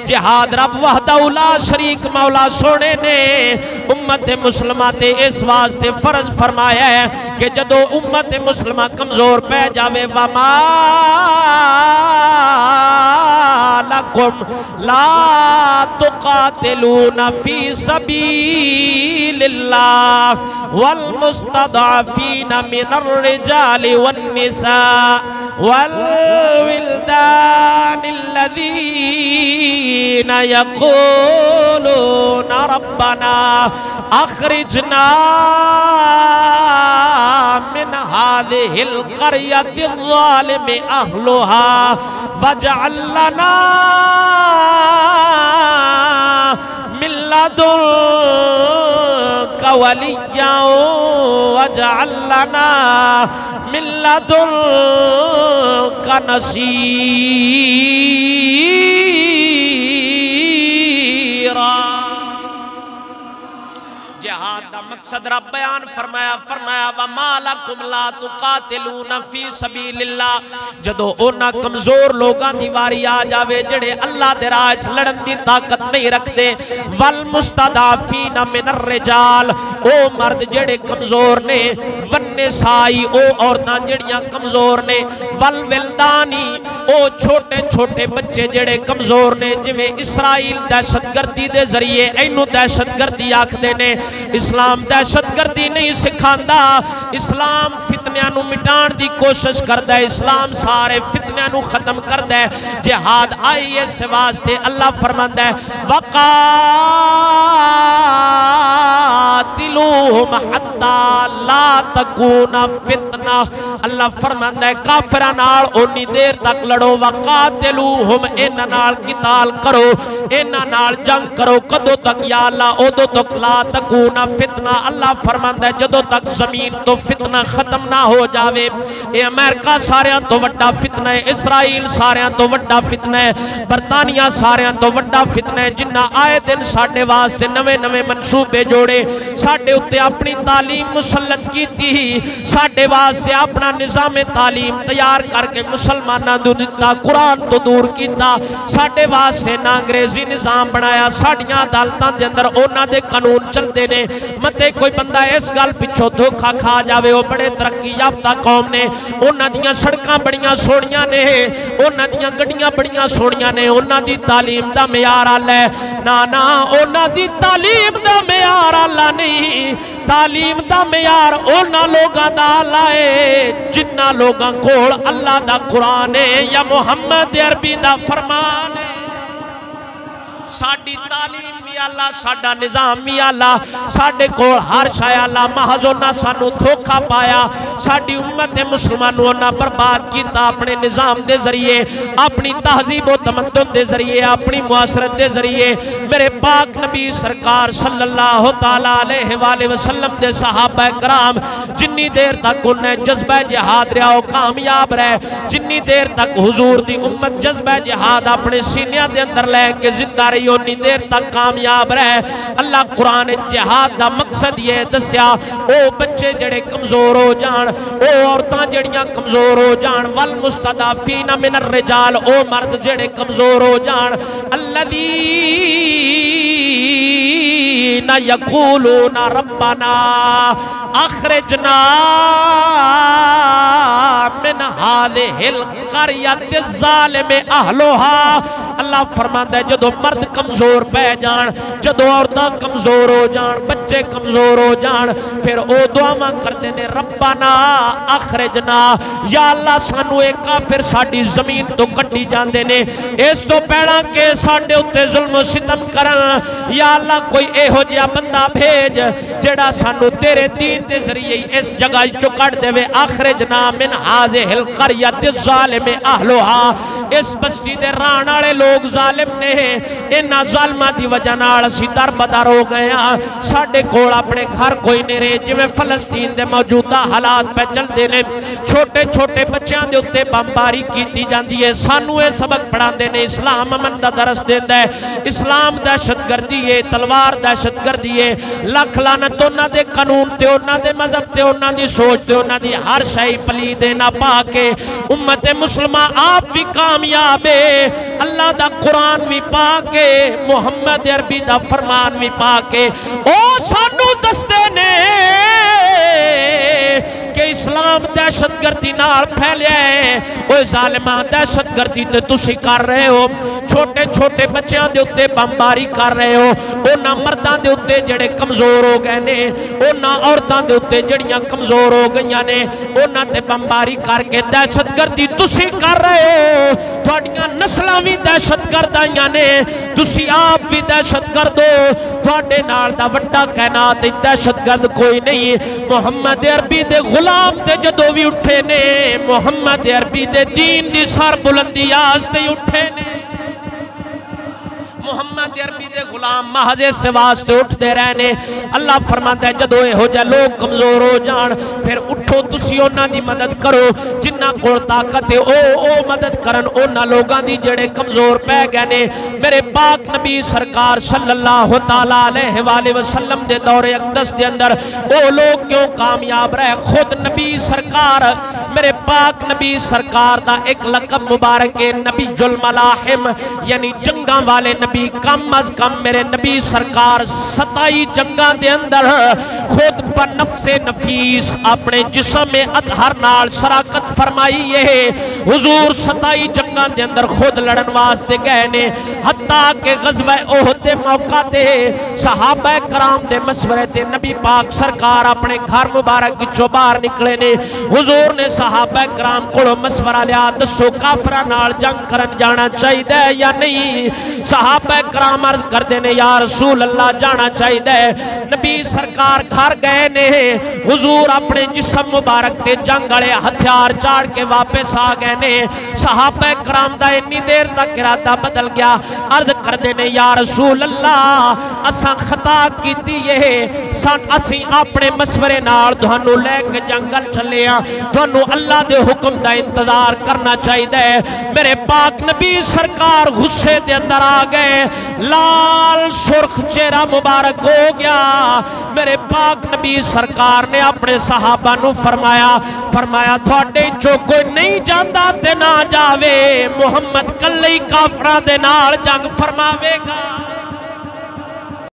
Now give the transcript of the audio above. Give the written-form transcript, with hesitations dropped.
جہاد رب وحدہ لا شریک مولا سونے نے امت مسلمہ تے اس واسطے فرض فرمایا ہے کہ جدو امت مسلمہ کمزور پہ جاوے وما لکم لا تقاتلون فی سبیل اللہ والمستضعفین من الرجال والنساء والولدان الذین یقولون ربنا اخرجنا من هذه القرية الظالم أهلها واجعل لنا من لدنك وليا واجعل لنا من لدنك نصيرا جہاد دا مقصد رب بیان فرمایا وَمَا لَكُمْ لَا تُقَاتِلُونَ فِي سَبِيلِ اللَّهِ جدو اونا کمزور لوگاں دیواری آ جاوے جڑے اللہ دے راہ لڑن دی طاقت نہیں رکھتے وَالْمُسْتَضَعْفِينَ مِنَ الرِّجَالِ او مرد جڑے کمزور نے وَالنِّسَاءِ او عورتاں جڑیاں کمزور نے وَالْوِلْدَانِ او چھوٹے چھوٹے بچے جڑے کمزور نے جویں اسرائیل دہشت گردی دے ذریعے اینو دہشت گردی آکھدے نے اسلام دہشت گردی نہیں سکھاندا اسلام فتنیاں نو مٹان دی کوشش کردا ہے اسلام سارے فتنیاں نو ختم کردا ہے جہاد آئی اس واسطے اللہ فرماندا ہے وقاتلوہم حتی لا تکون فتنہ اللہ فرماندا ہے کافران نال اونی دیر تک لڑو وقاتلوہم انہاں نال قتال کرو انہاں نال جنگ کرو کدو تک یا اللہ اودو تک لا تکون فتنہ اللہ فرماندا ہے جدو تک زمین تو فتنہ ختم نہ ہو جاوے اے امریکہ ساریاں تو وڈا فتنہ ہے اسرائیل ساریاں تو وڈا فتنہ ہے برطانیہ ساریاں تو وڈا فتنہ ہے جنہ آئے دن ساڑھے واسطے نوے نوے منصوبے جوڑے ساڑھے اتے اپنی تعلیم مسلط کی تھی ساڑھے واسطے اپنا نظام تعلیم تیار کر کے مسلمانہ دو دیتا قرآن تو دور کیتا ساڑھے واسطے نا انگریزی نظام بنایا ساڑھیاں عدالتاں دے اندر اونا دے قانون چل دے نے متے کوئی بندہ اس گل پچھو دھوکھا کھا جاوے وہ بڑے ترقی یافتہ قوم نے اونا دیاں سڑکاں بڑیاں سوڑیاں نے اونا دیاں گڑیاں بڑیاں سوڑیاں نے اونا دی تعلیم دا معیار اللہ ہے نا اونا دی تعلیم دا معیار اللہ نہیں تعلیم دا معیار اونا لوگاں دا لائے جنہ لوگاں کول اللہ دا قرآن ہے یا محمد عربی دا فرمان ہے ساڑی تعلیم بھی اللہ ساڑا نظام بھی اللہ ساڑے کو ہر شاہ اللہ محضونا سانو دھوکہ پایا ساڑی امت مسلمانوں برباد کیتا اپنے نظام دے ذریعے اپنی تہذیب و تمدن دے ذریعے اپنی معاشرت دے ذریعے میرے پاک نبی سرکار صلی اللہ تعالیٰ علیہ وآلہ وسلم دے صحابہ کرام جنی دیر تک انہیں جذبہ جہاد رہا ہو کامیاب رہے جنی دیر تک حضور دی امت جذبہ جہاد اپنے سینیاں دے اندر لے کے زندہ رہی انی دیر تک کامیاب رہے اللہ قرآن جہاد دا مقصد یہ دسیا او بچے جڑے کمزور ہو جان او عورتاں جڑیاں کمزور ہو جان والمستضعفین من الرجال او مرد جڑے کمزور ہو جان الذین یقولون ربنا اخرجنا من هذه القرية الظالم اهلها اللہ فرماندا ہے جدو مرد کمزور پہ جان جدو عورتاں کمزور ہو جان بچے کمزور ہو جان پھر او دعا کرتے نے ربنا اخرجنا یا اللہ سانو ایک کافر ساڑی زمین تو کٹی جاندے نے اس تو پیڑا کے ساڑے اتے ظلم و ستم کرن یا اللہ کوئی اے ہو جیا بندہ بھیج جڑا سانو تیرے دین دے ذریعے اس جگہ چکڑ دے وے اخرجنا من هذه القرية الظالم اهلها اس بستی دے رانالے لوگ ظالم نے انہا ظالمہ دی وجہ نال اسی در بدر ہو گیا ساڑے کول اپنے گھر کوئی نہیں رہے جویں فلسطین دے موجودہ حالات پہ چل دے نے چھوٹے چھوٹے بچیاں دے اتے بمباری کیتی جاندی ہے سانو اے سبق پڑھان دے نے اسلام امن دا درس دیندا ہے اسلام دہشت گردی ہے تلوار دہشت گردی ہے لکھ لعنت انہاں دے قانون تے انہاں دے مذہب تے انہاں دی سوچ تے انہاں دی ہر شے پلید نہ پا کے امت مسلمہ آپ بھی کامیاب ہے اللہ دا قرآن بھی پا کے محمد عربی دا فرمان بھی پا کے او سانو دستے نے کہ اسلام دہشت گردی نال پھیلیا ہے اوے ظالمان دہشت گردی تے تسی کر رہے ہو چھوٹے چھوٹے بچیاں دے اتے بمباری کر رہے ہو اونا مرداں دے اتے جڑے کمزور ہو گئے نے اونا عورتاں دے اتے جڑیاں کمزور ہو گئیاں نے اونا تے بمباری کر کے دہشت گردی تسی کر رہے ہو تھوڑیاں نسلاں بھی دہشت گردائیاں نے تسی آپ بھی دہشت گرد ہو تھوڑے نال دا وڈا کائنات دہشت گرد کوئی نہیں محمد عربی دے غلام تے جدو بھی اٹھے نے محمد عربی دے دین دی سر بلندی آستے اٹھے نے محمد عربی دے غلام محضے سے واسطے اٹھ دے رہنے اللہ فرماتا ہے جدو ہو جائے لوگ کمزور ہو جان پھر اٹھو تسی اونا دی مدد کرو جنہ کو طاقت ہے او مدد کرن اونا لوگاں دی جڑے کمزور پہ گئے نے میرے پاک نبی سرکار صلی اللہ تعالیٰ علیہ وآلہ وسلم دے دور اقدس دے اندر او لوگ کیوں کامیاب رہے خود نبی سرکار میرے پاک نبی سرکار دا ایک لقب مبارک ہے نبی الملاحم یعنی جنگاں والے نبی کم از کم میرے نبی سرکار 27 جنگاں دے اندر خود بنفس نفیس اپنے جسم میں اطہر نال شراکت فرمائی ہے حضور 27 جنگاں دے اندر خود لڑن واسطے گئے نے حتیٰ کہ غزوہ احد دے موقع تے صحابہ کرام دے مشورے تے نبی پاک سرکار اپنے گھر مبارک چو باہر نکلے نے حضور نے صحابہ کرام کو مشورہ لیا دسو کافرہ نال جنگ کرن جانا چاہی دے یا نہیں صحابہ کرام عرض کر دینے یا رسول اللہ جانا چاہی دے نبی سرکار گھر گئے نے حضور اپنے جسم مبارک تے جنگ گڑے ہتھیار چاڑ کے واپس آ گئے نے صحابہ کرام دا انی دیر تک ارادہ بدل گیا عرض کر دینے یا رسول اللہ اساں خطا کیتی یہ سان اسی اپنے مشورے نال دھانو لے کے جنگل چلے ہیں دھانو اللہ دے حکم دا انتظار کرنا چاہی دے میرے پاک نبی سرکار غصے دے اندر آ گئے لال سرخ چہرہ مبارک ہو گیا میرے پاک نبی سرکار نے اپنے صحابہ نو فرمایا تھوڑے جو کوئی نہیں جاندا تے نہ جاوے محمد کلے کافراں دے نال جنگ فرماوے گا